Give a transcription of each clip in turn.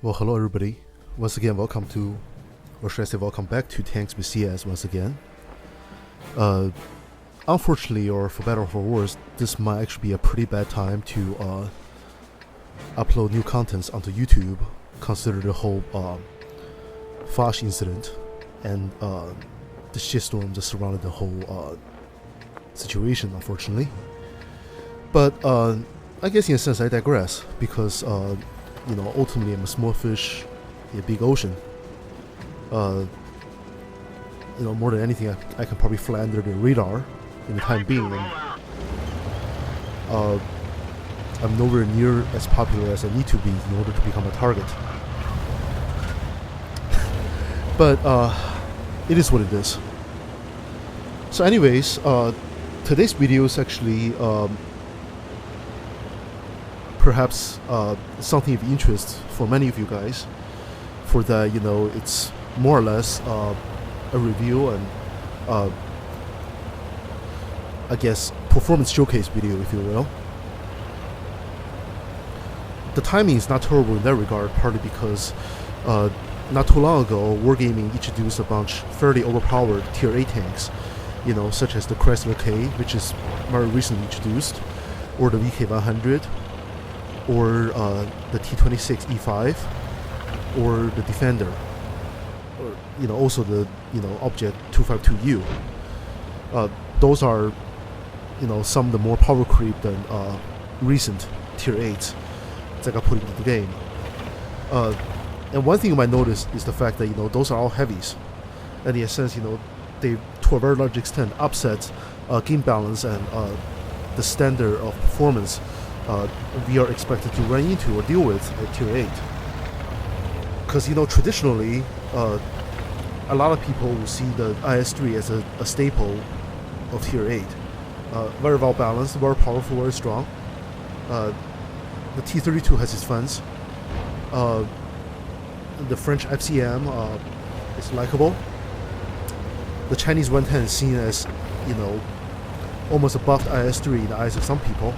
Well, hello everybody. Once again, welcome to, or should I say welcome back to Tanks with CS once again. Unfortunately, or for better or for worse, this might actually be a pretty bad time to upload new contents onto YouTube, consider the whole Foch incident and the shitstorm that surrounded the whole situation, unfortunately. But I guess in a sense I digress, because ultimately I'm a small fish in a big ocean. More than anything, I can probably fly under the radar in the time being. And, I'm nowhere near as popular as I need to be in order to become a target. But it is what it is. So anyways, today's video is actually perhaps something of interest for many of you guys, for that, it's more or less a review and I guess performance showcase video, if you will. The timing is not terrible in that regard, partly because not too long ago Wargaming introduced a bunch fairly overpowered tier 8 tanks, such as the Chrysler K, which is very recently introduced, or the VK100, or the T26e5, or the Defender, or also the Object 252U. Those are some of the more power creep than recent tier 8s that got put into the game. And one thing you might notice is the fact that those are all heavies, and in a sense they to a very large extent upset game balance and the standard of performance we are expected to run into or deal with at tier 8. Because traditionally a lot of people will see the IS-3 as a staple of tier 8. Very well balanced, very powerful, very strong. The T32 has its fans. The French FCM is likable. The Chinese 110 is seen as almost above the IS-3 in the eyes of some people.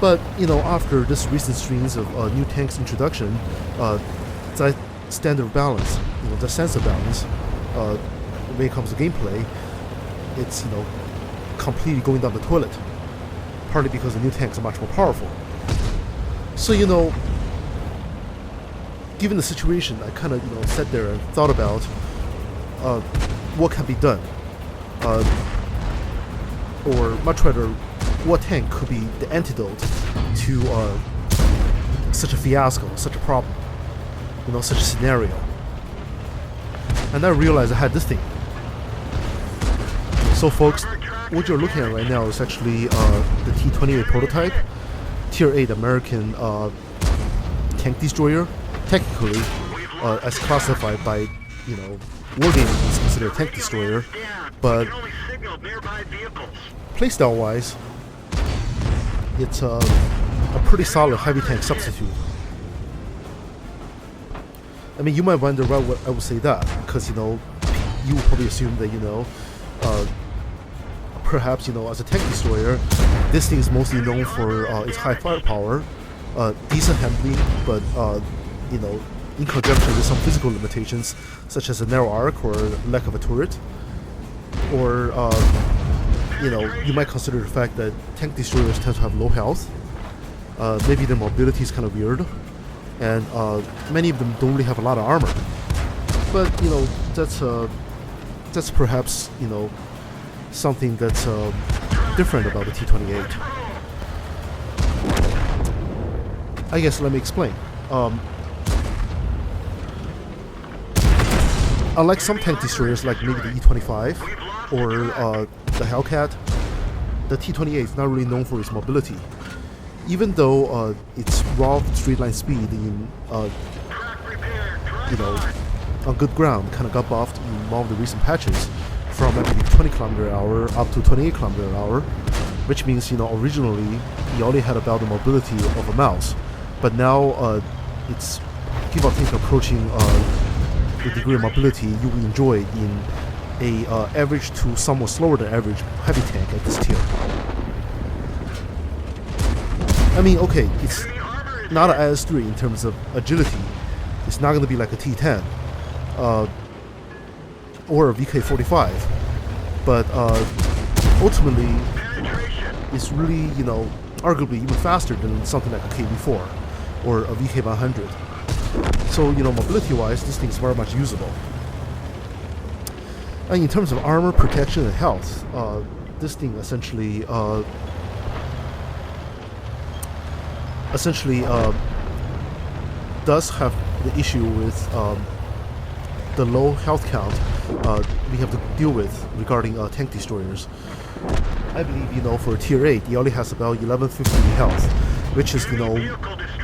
But after this recent streams of new tanks introduction, that standard of balance, the sense of balance, when it comes to gameplay, it's completely going down the toilet. Partly because the new tanks are much more powerful. So given the situation, I kind of sat there and thought about what can be done, or much rather, what tank could be the antidote to such a fiasco, such a problem, such a scenario. And I realized I had this thing. So folks, what you're looking at right now is actually the T28 Prototype, tier 8 American tank destroyer. Technically, as classified by Wargaming, is considered a tank destroyer, but playstyle wise, it's a pretty solid heavy tank substitute. I mean, you might wonder why I would say that, because you would probably assume that perhaps as a tank destroyer, this thing is mostly known for its high firepower, decent handling, but in conjunction with some physical limitations, such as a narrow arc or lack of a turret, or you might consider the fact that tank destroyers tend to have low health. Maybe their mobility is kind of weird, and many of them don't really have a lot of armor. But that's perhaps something that's different about the T28. I guess let me explain. Unlike some tank destroyers like maybe the E25 or the Hellcat, the T28 is not really known for its mobility. Even though its raw straight line speed in on good ground kind of got buffed in one of the recent patches from maybe 20 km/h up to 28 km/h, which means originally you only had about the mobility of a mouse, but now it's give or take approaching the degree of mobility you will enjoy in a average to somewhat slower than average heavy tank at this tier. I mean, okay, it's not an IS-3 in terms of agility, It's not going to be like a T10 or a VK45, but ultimately it's really, arguably even faster than something like a KV4 or a VK100. So, mobility-wise, this thing is very much usable. And in terms of armor, protection, and health, this thing essentially does have the issue with the low health count we have to deal with regarding tank destroyers. I believe, for Tier 8, it only has about 1150 health, which is,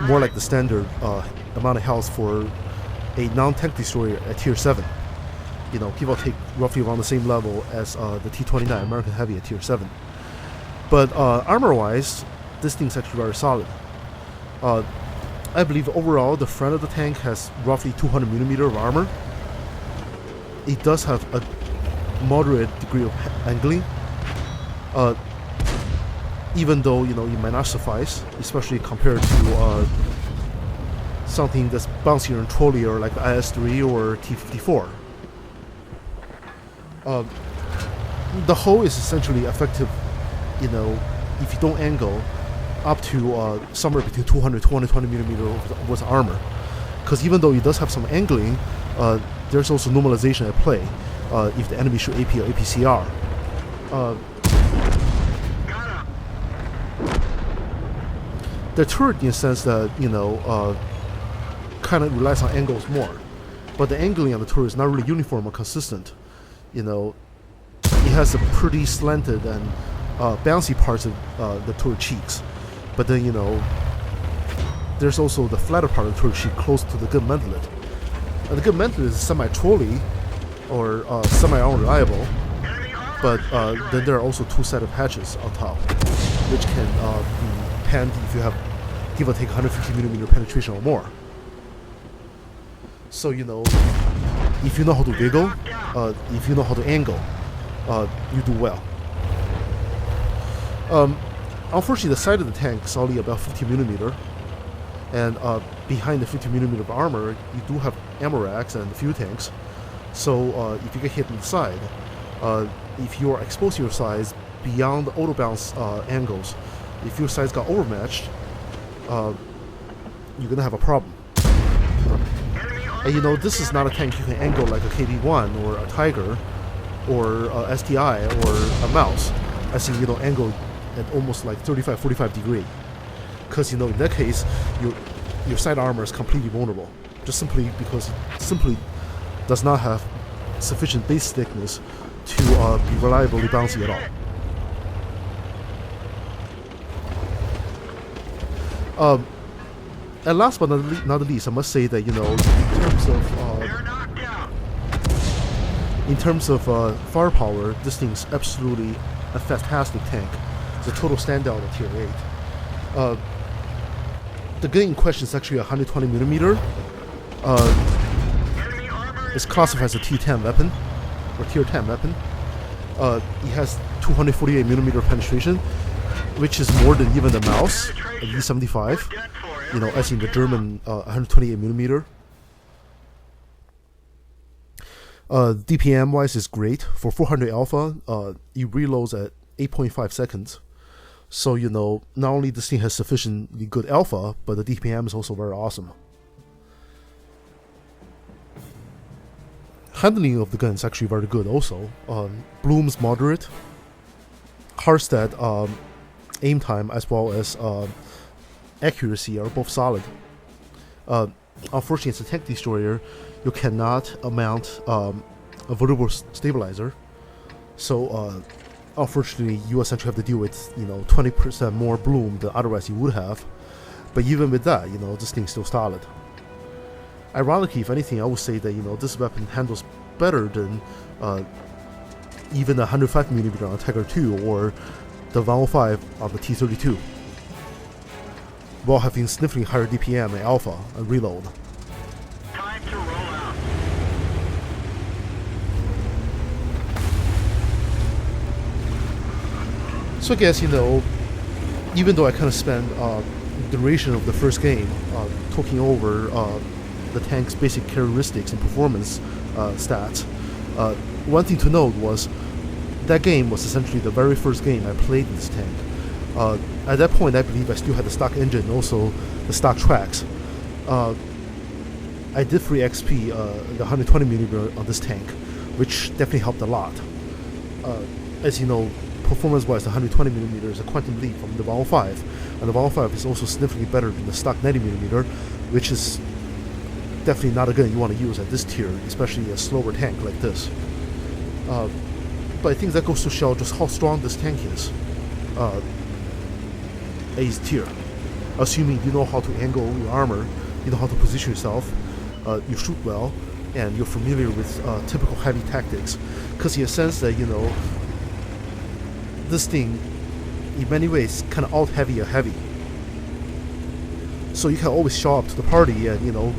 more like the standard amount of health for a non-tank destroyer at Tier 7. Give or take roughly around the same level as the T29 American Heavy at Tier 7. But armor-wise, this thing's actually very solid. I believe overall the front of the tank has roughly 200mm of armor. It does have a moderate degree of angling, even though it might not suffice, especially compared to something that's bouncier and trollier like the IS-3 or T54. The hull is essentially effective, if you don't angle, up to somewhere between 200 to 220mm worth of armor. Because even though it does have some angling, there's also normalization at play if the enemy shoot AP or APCR. The turret, in a sense that, kind of relies on angles more. But the angling on the turret is not really uniform or consistent. It has a pretty slanted and bouncy parts of the turret cheeks. But then, there's also the flatter part of the turret cheek close to the gun mantlet. The gun mantlet is semi-trolley or semi-unreliable, but then there are also two set of hatches on top, which can be panned if you have, give or take, 150mm penetration or more. So, if you know how to wiggle, if you know how to angle, you do well. Unfortunately, the side of the tank is only about 50mm, and behind the 50mm of armor, you do have ammo racks and fuel tanks. So if you get hit on the side, if you are exposing your sides beyond the auto bounce angles, if your sides got overmatched, you're gonna have a problem. And this is not a tank you can angle like a KV1 or a Tiger or a STI or a Mouse. I think angle at almost like 35-45 degree, because in that case your side armor is completely vulnerable, just simply because it does not have sufficient base thickness to be reliably bouncy at all. And last but not least, I must say that in terms of firepower, this thing's absolutely a fantastic tank. It's a total standout at Tier 8. The gun in question is actually 120mm. It's classified as a T10 weapon or Tier 10 weapon. It has 248mm penetration, which is more than even the Mouse, a V75. As in the German 128mm. DPM wise is great. For 400 alpha, it reloads at 8.5 seconds. So, not only this thing has sufficiently good alpha, but the DPM is also very awesome. Handling of the gun is actually very good also. Bloom's moderate. Harstad aim time as well as accuracy are both solid. Unfortunately, it's a tank destroyer. You cannot mount a vertebral stabilizer. So, unfortunately, you essentially have to deal with 20% more bloom than otherwise you would have. But even with that, this thing's still solid. Ironically, if anything, I would say that this weapon handles better than even the 105mm on Tiger II or the 105 on the T32, while having significantly higher DPM and alpha and reload. Time to roll out. So I guess, even though I kind of spent the duration of the first game talking over the tank's basic characteristics and performance stats. One thing to note was that game was essentially the very first game I played in this tank. At that point, I believe I still had the stock engine and also the stock tracks. I did free XP, the 120mm on this tank, which definitely helped a lot. As you know, performance-wise, the 120mm is a quantum leap from the 105, and the 105 is also significantly better than the stock 90mm, which is definitely not a gun you want to use at this tier, especially a slower tank like this. But I think that goes to show just how strong this tank is. Ace tier. Assuming you know how to angle your armor, you know how to position yourself, you shoot well, and you're familiar with typical heavy tactics. Because in a sense that, you know, this thing, in many ways, kind of out heavy a heavy. So you can always show up to the party and, you know,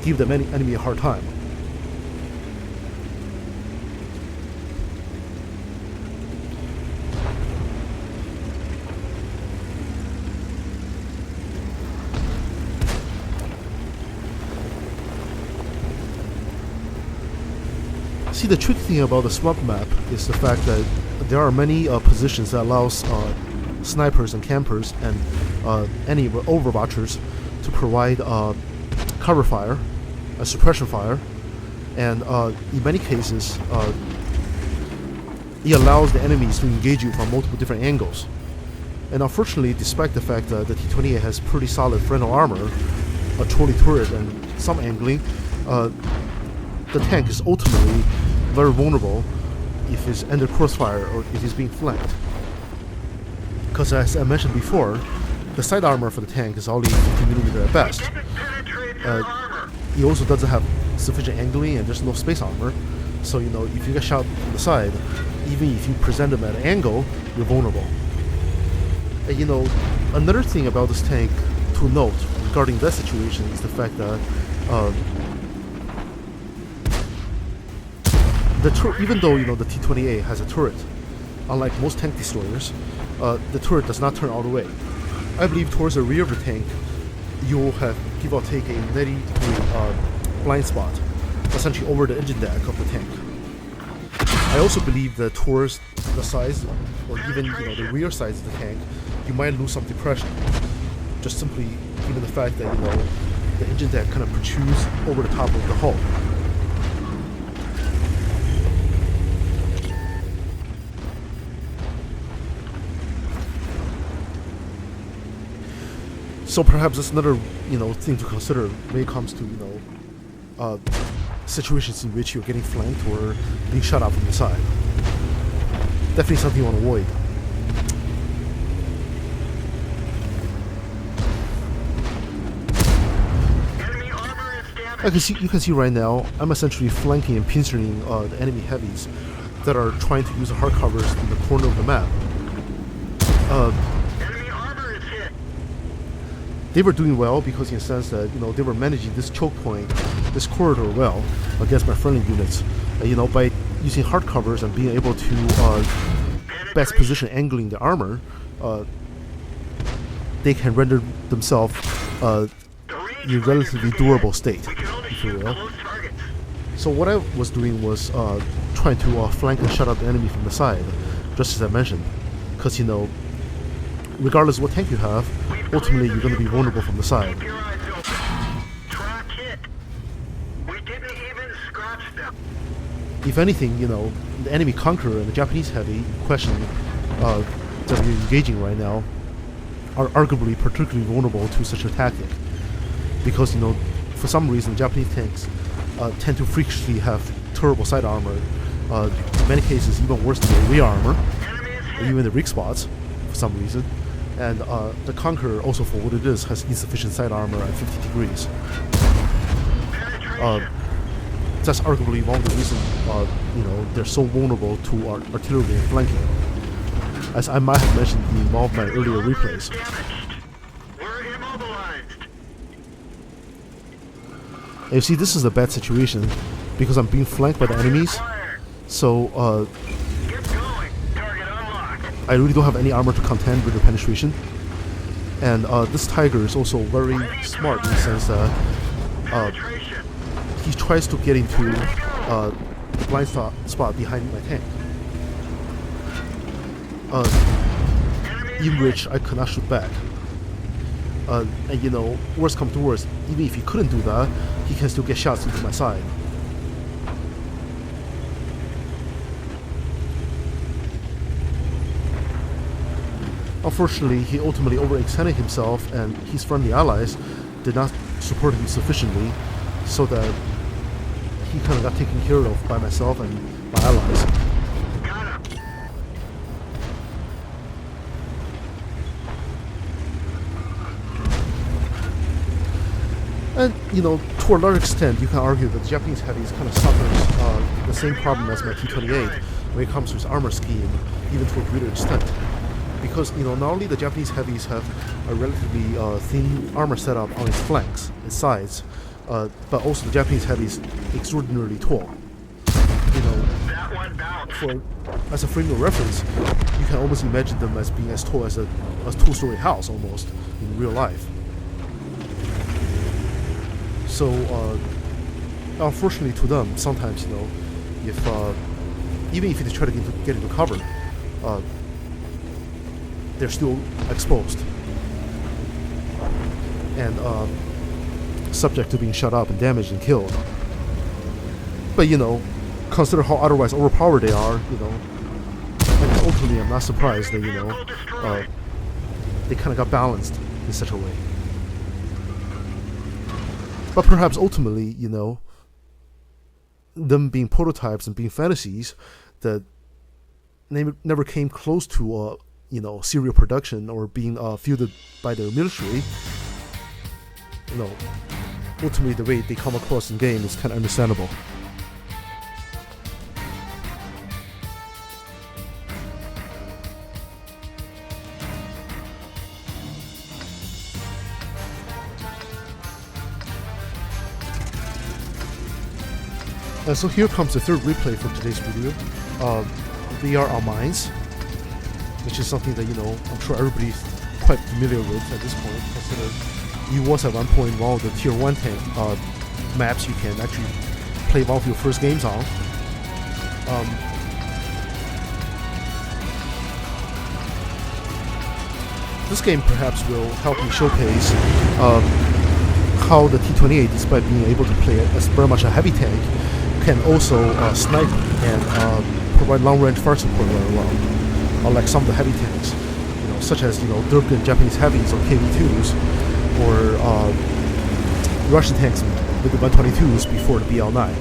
give the enemy a hard time. See, the tricky thing about the swamp map is the fact that there are many positions that allows snipers and campers and any overwatchers to provide cover fire, suppression fire, and in many cases it allows the enemies to engage you from multiple different angles. And unfortunately, despite the fact that the T28 has pretty solid frontal armor, a trolley turret, and some angling, the tank is ultimately very vulnerable if it's under crossfire or if it's being flanked. Because as I mentioned before, the side armor for the tank is only 50mm at best. It also doesn't have sufficient angling and there's no space armor. So, you know, if you get shot from the side, even if you present them at an angle, you're vulnerable. And, you know, another thing about this tank to note regarding that situation is the fact that even though, you know, the T28 has a turret, unlike most tank destroyers, the turret does not turn all the way. I believe towards the rear of the tank, you'll have, give or take, a 90-degree blind spot, essentially over the engine deck of the tank. I also believe that towards the sides, or even, you know, the rear sides of the tank, you might lose some depression, just simply given the fact that, you know, the engine deck kind of protrudes over the top of the hull. So perhaps that's another, you know, thing to consider when it comes to, you know, situations in which you're getting flanked or being shot out from the side. Definitely something you want to avoid. Enemy armor is damaged. You can see right now, I'm essentially flanking and pincerning the enemy heavies that are trying to use the hard covers in the corner of the map. Enemy armor is hit. They were doing well because in a sense that, you know, they were managing this choke point, this corridor well against my friendly units. You know, by using hard covers and being able to best position angling the armor, they can render themselves in a relatively durable state, if you will. So what I was doing was trying to flank and shut out the enemy from the side, just as I mentioned, because, you know, regardless of what tank you have, ultimately you're going to be vulnerable from the side. Keep your eyes open. Track hit. We didn't even scratch them. If anything, you know, the enemy Conqueror and the Japanese heavy in question that we're engaging right now are arguably particularly vulnerable to such a tactic, because, you know, for some reason Japanese tanks tend to frequently have terrible side armor, in many cases even worse than the rear armor, or even the rig spots for some reason. And the Conqueror, also for what it is, has insufficient side armor at 50 degrees. That's arguably one of the reasons, you know, they're so vulnerable to artillery and flanking. As I might have mentioned in one of my earlier replays. We're immobilized. And you see, this is a bad situation because I'm being flanked by the enemies. So Get going. Target unlocked. I really don't have any armor to contend with the penetration. And this Tiger is also very smart in the sense that he tries to get into the blind spot behind my tank, in which I could not shoot back. And you know, worst come to worst, even if he couldn't do that, he can still get shots into my side. Unfortunately, he ultimately overextended himself, and his friendly allies did not support him sufficiently, so that he kind of got taken care of by myself and my allies. And, you know, to a large extent, you can argue that the Japanese heavies kind of suffers the same problem as my T28 when it comes to its armor scheme, even to a greater extent. Because, you know, not only the Japanese heavies have a relatively thin armor setup on its flanks, its sides, but also the Japanese heavies extraordinarily tall. You know, as a frame of reference, you can almost imagine them as being as tall as a two-story house almost in real life. So, unfortunately to them, sometimes, you know, if even if they try to get into cover, they're still exposed and subject to being shot up and damaged and killed. But, you know, consider how otherwise overpowered they are, you know, and ultimately I'm not surprised that, you know, they kind of got balanced in such a way. But perhaps ultimately, you know, them being prototypes and being fantasies that never came close to, you know, serial production or being fielded by their military, you know, ultimately the way they come across in game is kind of understandable. And so here comes the third replay for today's video. They are our mines, which is something that, you know, I'm sure everybody's quite familiar with at this point, consider it was at one point one of the tier 1 tank maps you can actually play one of your first games on. This game perhaps will help me showcase how the T28, despite being able to play as very much a heavy tank, can also snipe and provide long-range fire support very well, unlike some of the heavy tanks, you know, such as, you know, Durgan Japanese heavies or KV2s, or Russian tanks with the 122s before the BL9.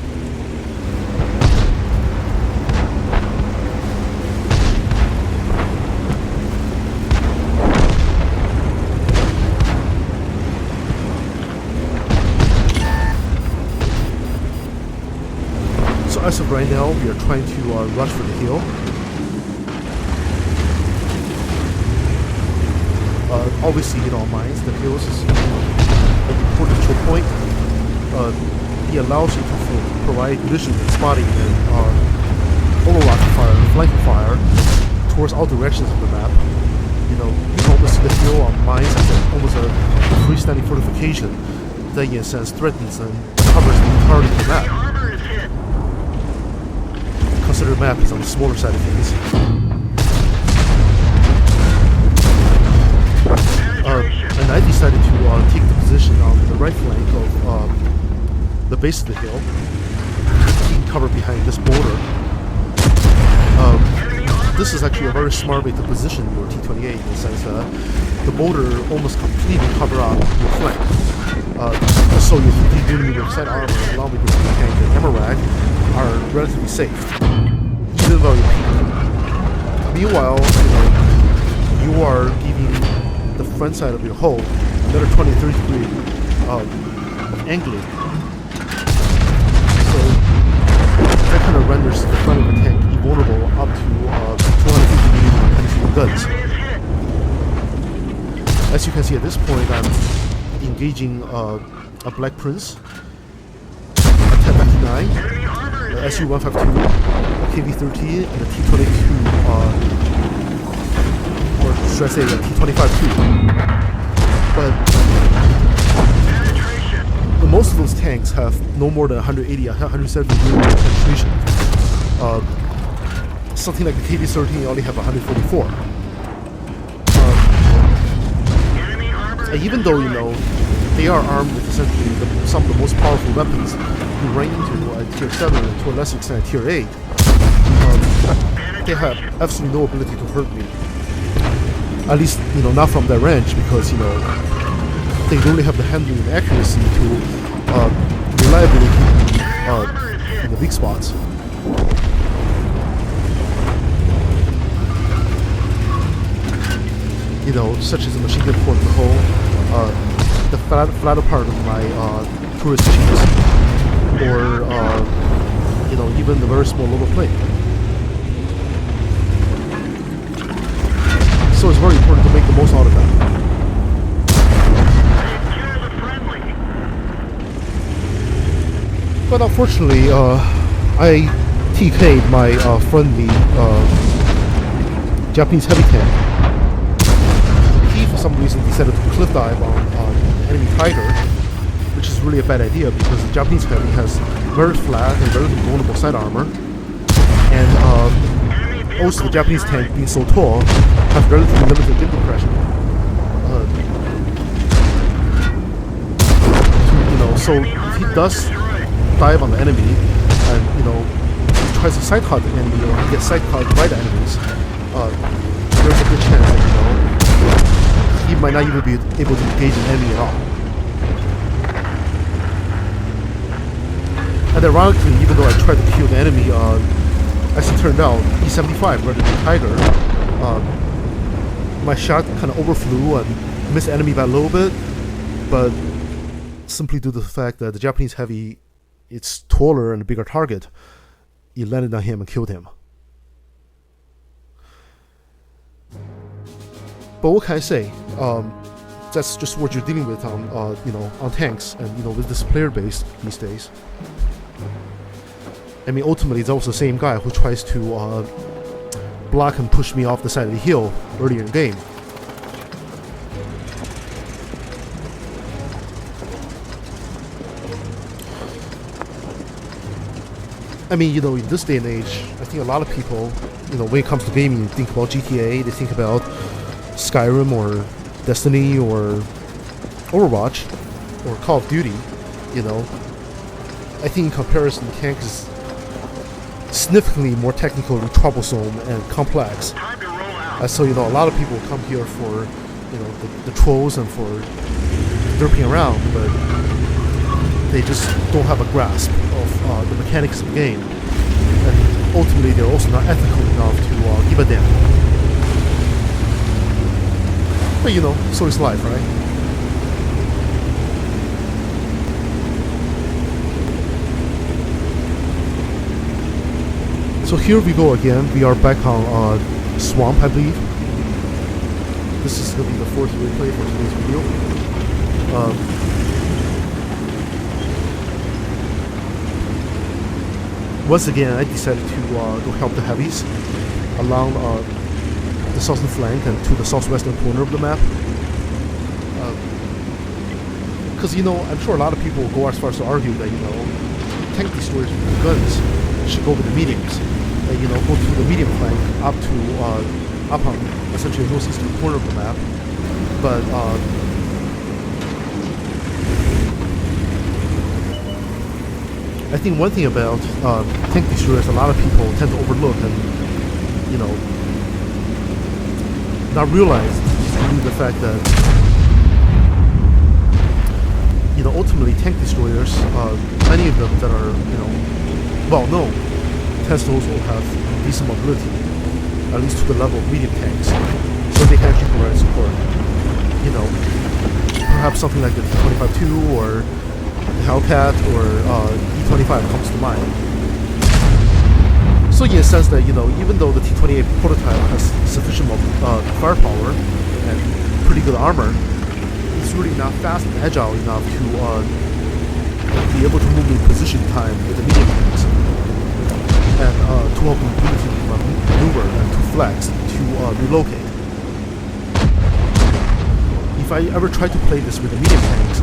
As of right now, we are trying to rush for the hill. Obviously, in all mines, the hills is an important choke point. It allows you to provide vision and spotting and overwatch fire and flanking fire towards all directions of the map. You know, you can almost see the hill on mines as almost a freestanding fortification that, in a sense, threatens and covers the entirety of the map. Consider the map is on the smaller side of things. And I decided to take the position on the right flank of the base of the hill, taking cover behind this boulder. This is actually a very smart way to position your T28 in the sense that the boulder almost completely covers up your flank. So your 50mm side armor, along with your tank and hammer rack, are relatively safe, even though you're peeking. Meanwhile, you know, you are giving the front side of your hull another 23 degree angling. So that kind of renders the front of the tank invulnerable up to 250mm penetrating guns. As you can see at this point, I'm engaging a Black Prince, a 1099, the SU-152, a KV-13, and a T-22, or should I say a T-25-2. But most of those tanks have no more than 180, 170 millimeter penetration. Something like the KV-13 only have 144. And even though, you know, they are armed with essentially some of the most powerful weapons you run into at Tier 7 and to a lesser extent at Tier 8, they have absolutely no ability to hurt me. At least, you know, not from that range, because, you know, they don't really have the handling and accuracy to reliably hit in the weak spots. You know, such as a machine gun port in the hole, the flatter part of my tourist cheeks, or you know, even the very small lower plate. So it's very important to make the most out of that. But unfortunately, I TK'd my friendly Japanese heavy tank. He, for some reason, decided to cliff dive on enemy Tiger, which is really a bad idea because the Japanese heavy has very flat and very vulnerable side armor, and also the Japanese tank, being so tall, have relatively limited wind compression. You know, so if he does dive on the enemy, and you know, tries to side cut the enemy or get side cut by the enemies, there's a good chance that, you know, he might not even be able to engage an enemy at all. And ironically, even though I tried to kill the enemy, as it turned out, E75 rather than Tiger, my shot kind of overflew and missed the enemy by a little bit, but simply due to the fact that the Japanese heavy, it's taller and a bigger target, it landed on him and killed him. But what can I say? That's just what you're dealing with on, you know, on tanks, and you know, with this player base these days. I mean, ultimately, it's also the same guy who tries to block and push me off the side of the hill earlier in the game. I mean, you know, in this day and age, I think a lot of people, you know, when it comes to gaming, you think about GTA, they think about Skyrim or Destiny or Overwatch or Call of Duty, you know. I think in comparison, the tank is significantly more technically troublesome and complex. So, you know, a lot of people come here for, you know, the trolls and for derping around, but they just don't have a grasp of the mechanics of the game. And ultimately, they're also not ethical enough to give a damn. But you know, so is life, right? So here we go again. We are back on Swamp, I believe. This is going to be the fourth replay for today's video. Once again, I decided to go help the heavies along the southern flank and to the southwestern corner of the map. Because, you know, I'm sure a lot of people will go as far as to argue that, you know, tank destroyers with guns should go with the mediums. And, you know, go through the medium flank up on essentially the northeastern corner of the map. But I think one thing about tank destroyers a lot of people tend to overlook and, you know, not realize the fact that, you know, ultimately tank destroyers, many of them that are, you know, well known, tend to also have decent mobility, at least to the level of medium tanks, so they can actually provide support. You know, perhaps something like the T25-2 or the Hellcat or E25 comes to mind. So in a sense that, you know, even though the T28 Prototype has sufficient firepower and pretty good armor, it's really not fast and agile enough to be able to move in position time with the medium tanks, and to help maneuver and to flex, to relocate. If I ever try to play this with the medium tanks,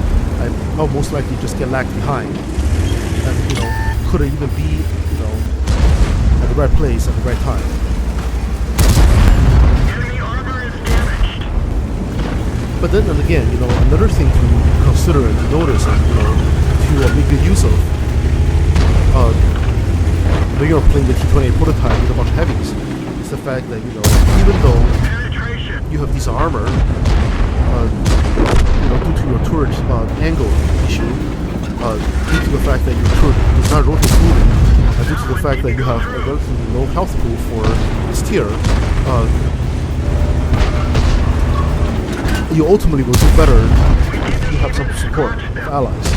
I'll most likely just get lagged behind, and couldn't even be at the right place at the right time. Enemy armor is damaged. But then and again, another thing to consider and to notice and to make good use of when you're playing the T28 Prototype with a bunch of heavies is the fact that even though Penetration. you have decent armor, due to your turret angle issue, due to the fact that your turret does not rotate smoothly, and due to the fact that you have a relatively low health pool for this tier, you ultimately will do better if you have some support of allies.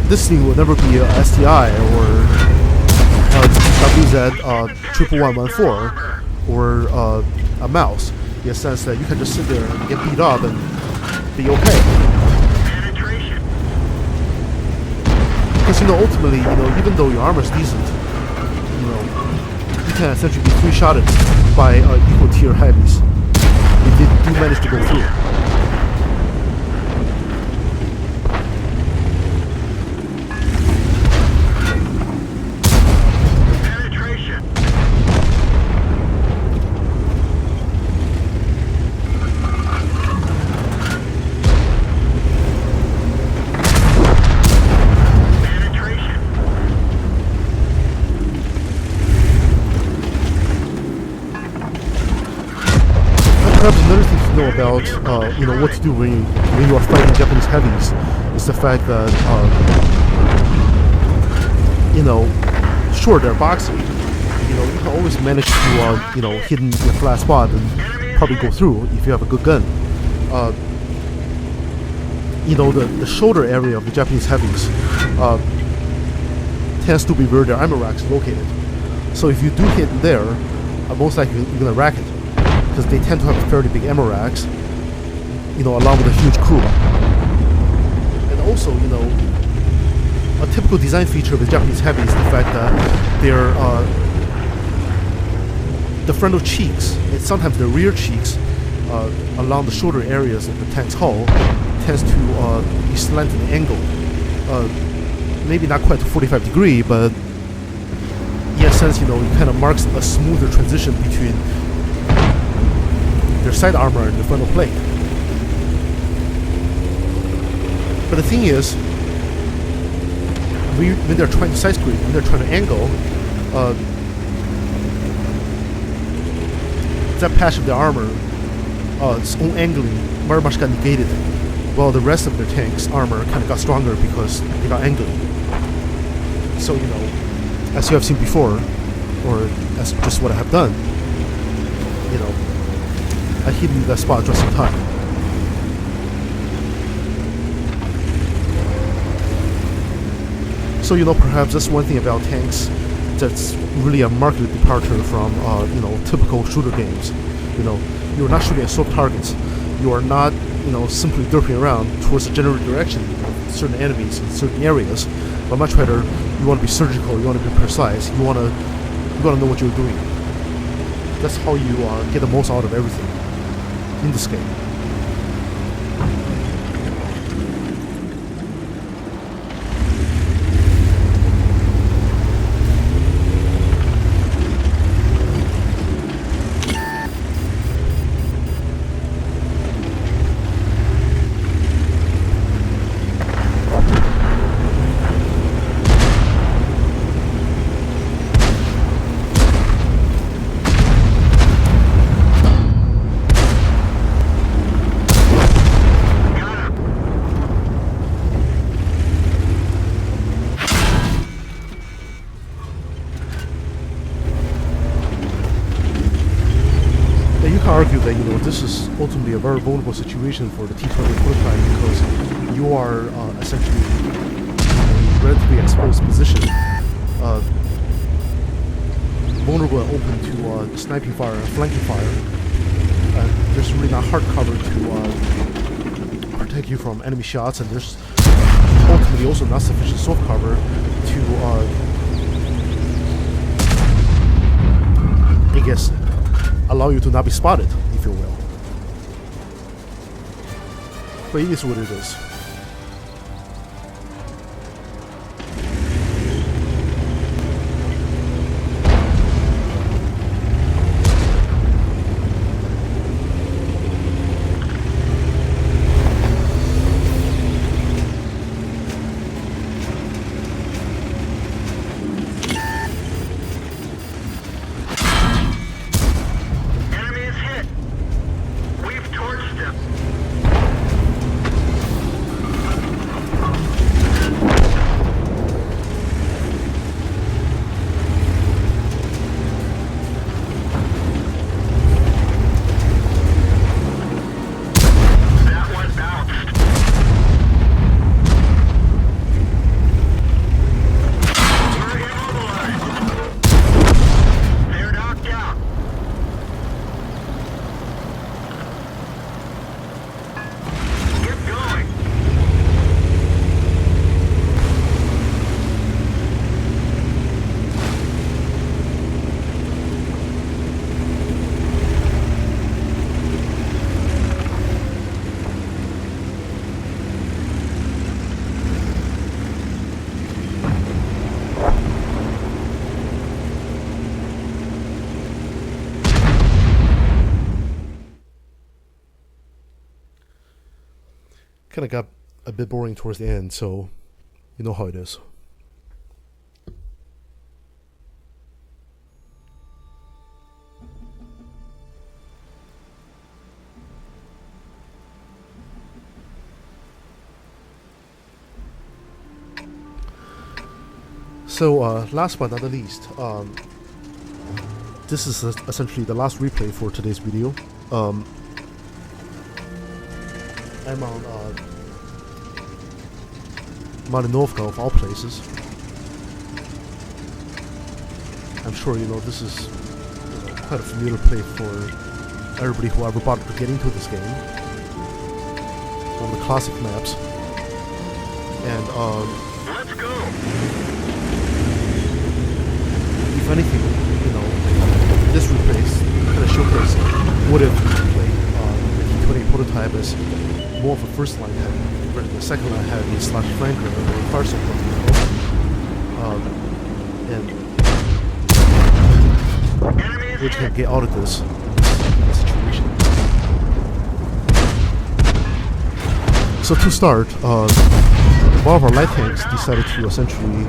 This thing will never be a STI or WZ1114 or a mouse, in the sense that you can just sit there and get beat up and be okay. Penetration. Because ultimately, even though your armor is decent, you can essentially be three-shotted by equal tier heavies if they do manage to go through. Penetration. Penetration. Perhaps another thing to know about, what to do when you are fighting Japanese heavies is the fact that, sure, they're boxy. You can always manage to, hit in your flat spot and probably go through if you have a good gun. The shoulder area of the Japanese heavies tends to be where their ammo rack is located. So if you do hit there, most likely you're gonna rack it, because they tend to have fairly big ammo racks, along with a huge crew. And also, a typical design feature of the Japanese heavy is the fact that their the frontal cheeks, and sometimes the rear cheeks, along the shoulder areas of the tank's hull, tends to be slanted angle. Maybe not quite to 45 degree, but in a sense, it kind of marks a smoother transition between their side armor and the frontal plate. But the thing is, when they're trying to side scrape, when they're trying to angle, that patch of their armor, its own angling very much got negated, while the rest of their tank's armor kind of got stronger because they got angling. So, as you have seen before, or as just what I have done, I hit in that spot just in time. So, perhaps that's one thing about tanks that's really a marked departure from, typical shooter games. You're not shooting at soft targets. You are not, simply derping around towards the general direction of certain enemies in certain areas, but much rather, you want to be surgical, you want to be precise, you want to know what you're doing. That's how you get the most out of everything in this game. Argue that this is ultimately a very vulnerable situation for the T28 Prototype because you are essentially in a relatively exposed position, vulnerable and open to sniping fire and flanking fire. There's really not hard cover to protect you from enemy shots, and there's ultimately also not sufficient soft cover to, I guess, allow you to not be spotted, if you will. But it is what it is. Kind of got a bit boring towards the end, so you know how it is. So last but not the least, this is essentially the last replay for today's video. I'm on Northgate of all places. I'm sure you know this is quite a familiar play for everybody who ever bothered to get into this game. One of the classic maps. And let's go. If anything, you know, this replay kind of showcases what if we played the T28 Prototype as more of a first line heavy, rather the second line heavy / flanker or fire support, you know, and which can get out of this situation. So to start, one of our light tanks decided to essentially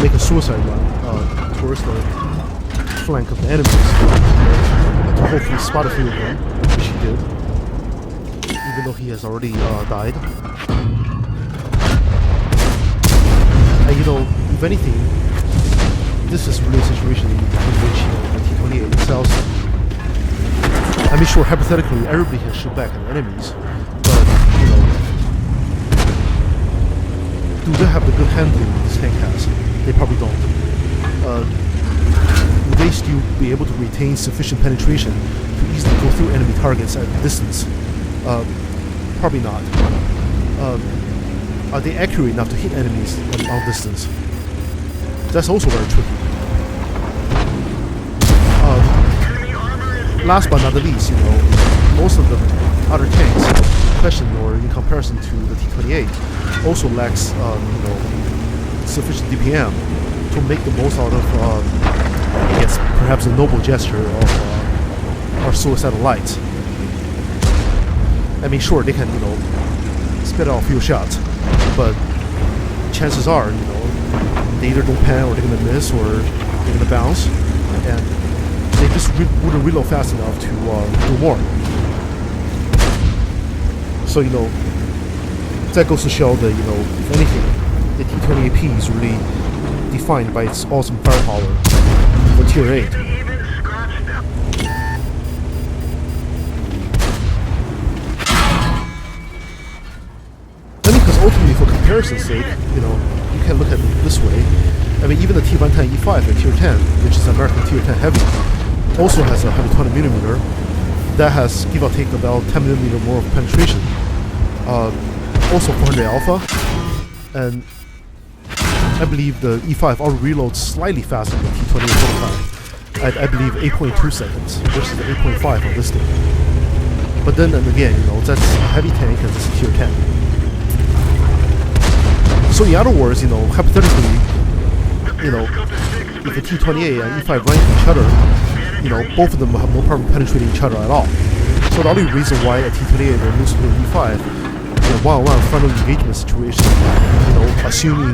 make a suicide run towards the flank of the enemies to hopefully spot a few of them, which he did. Even though he has already died. And you know, if anything, this is really a situation in which the T28 itself, I mean sure, hypothetically, everybody can shoot back at enemies, but, you know, do they have the good handling this tank has? They probably don't. Will they still be able to retain sufficient penetration to easily go through enemy targets at distance? Probably not. Are they accurate enough to hit enemies at long distance? That's also very tricky. Last but not the least, you know, most of the other tanks, question or in comparison to the T28, also lacks, you know, sufficient DPM to make the most out of, I guess, perhaps a noble gesture of our suicidal lights. I mean, sure, they can, you know, spit out a few shots, but chances are, you know, they either don't pan or they're gonna miss or they're gonna bounce, and they just wouldn't reload fast enough to do more. So, you know, that goes to show that, you know, if anything, the T28P is really defined by its awesome firepower for Tier 8. Ultimately, for comparison's sake, you know, you can look at it this way. I mean, even the T26e5 at Tier 10, which is American Tier 10 heavy, also has a 120mm. That has, give or take, about 10mm more of penetration. Also 400 alpha, and I believe the E5 auto reloads slightly faster than the T28 Prototype at, I believe, 8.2 seconds versus the 8.5 on this thing. But then and again, that's a heavy tank and it's a tier 10. So in other words, hypothetically, if the T28 and E5 run into each other, both of them will have no problem penetrating each other at all. So the only reason why a T28 will lose to an E5 in a one-on-one frontal engagement situation, assuming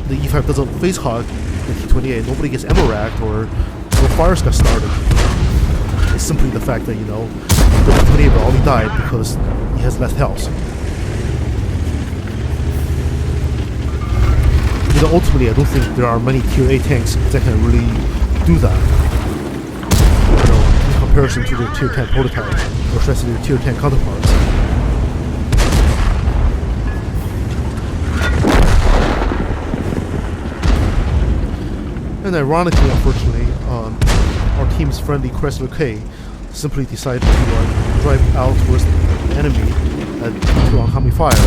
the E5 doesn't face hug the T28, nobody gets ammo racked or no fires got started. It's simply the fact that the T28 will only die because he has less health. Ultimately, I don't think there are many tier 8 tanks that can really do that. In comparison to the tier 10 prototype, or should I say the tier 10 counterparts. And ironically, unfortunately, our team's friendly Chrysler K simply decided to drive out towards the enemy and to oncoming fire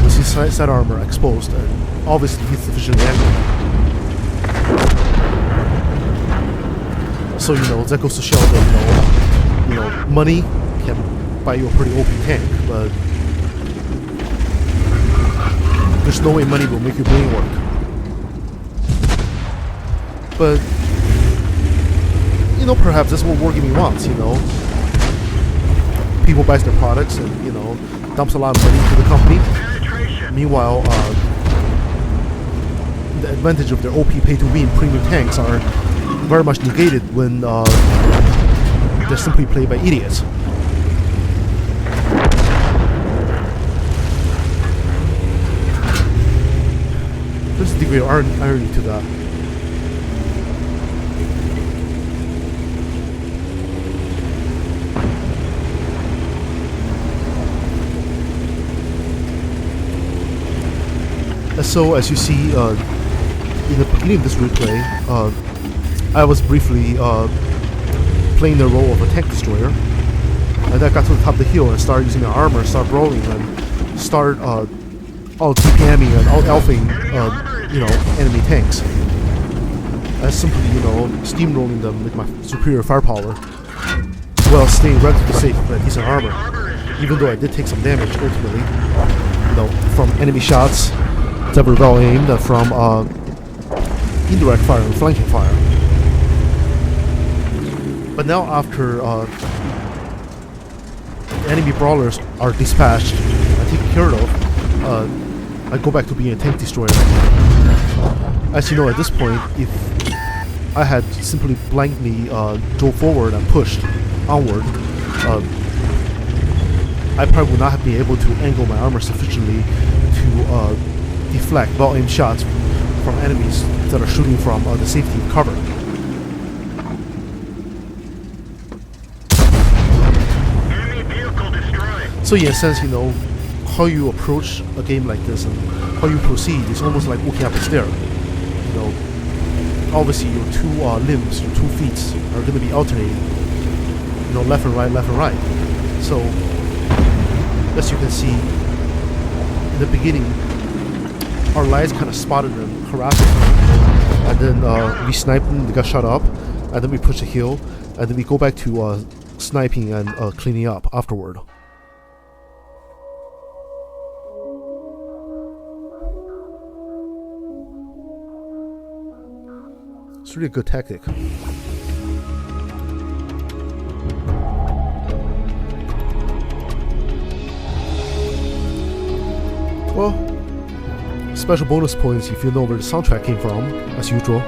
with his side armor exposed and obviously insufficiently angry. So that goes to show that money can buy you a pretty OP tank, but there's no way money will make your brain work. But perhaps that's what Wargaming wants. People buys their products and dumps a lot of money into the company. Meanwhile, the advantage of their OP pay-to-win premium tanks are very much negated when they're simply played by idiots. There's a degree of irony to that. So as you see in the beginning of this replay, I was briefly playing the role of a tank destroyer, and I got to the top of the hill and started using my armor, start rolling, and start out TPMing and out alphing enemy tanks. I simply steamrolling them with my superior firepower, while staying relatively safe with decent armor. Even though I did take some damage ultimately, from enemy shots that were well aimed, from indirect fire and flanking fire. But now after the enemy brawlers are dispatched and taken care of, I go back to being a tank destroyer. As you know, at this point, if I had simply blankly drove forward and pushed onward, I probably would not have been able to angle my armor sufficiently to deflect well-aimed shots from enemies that are shooting from the safety of cover. Enemy vehicle destroyed. So in a sense, how you approach a game like this and how you proceed is almost like walking up a stair. Obviously your two limbs, your 2 feet are going to be alternating, left and right, left and right. So as you can see, in the beginning, our lights kind of spotted them, harassed them, and then we sniped them, they got shot up, and then we pushed the hill, and then we go back to sniping and cleaning up afterward. It's really a good tactic. Well, special bonus points if you know where the soundtrack came from, as usual.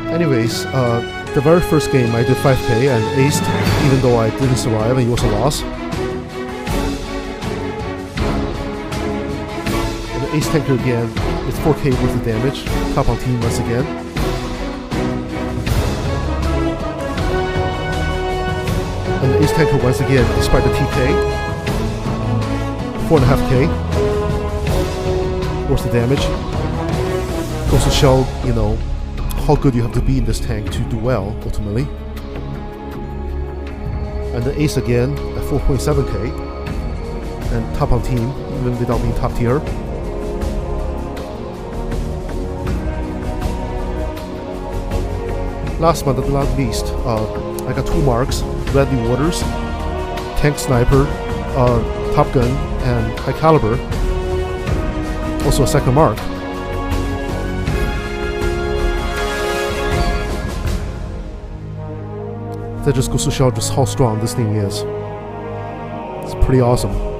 Anyways, the very first game I did 5k and aced, even though I didn't survive and you also lost. And the ace tanker again with 4k worth of damage, top on team once again. And the ace tanker once again, despite the TK, 4.5k worth of damage. Goes to show, how good you have to be in this tank to do well, ultimately. And the ace again at 4.7k. And top on team, even without being top tier. Last but not least, I got 2 marks, Bradley Waters tank sniper, Top Gun, and high caliber. Also a second mark. That just goes to show just how strong this thing is. It's pretty awesome.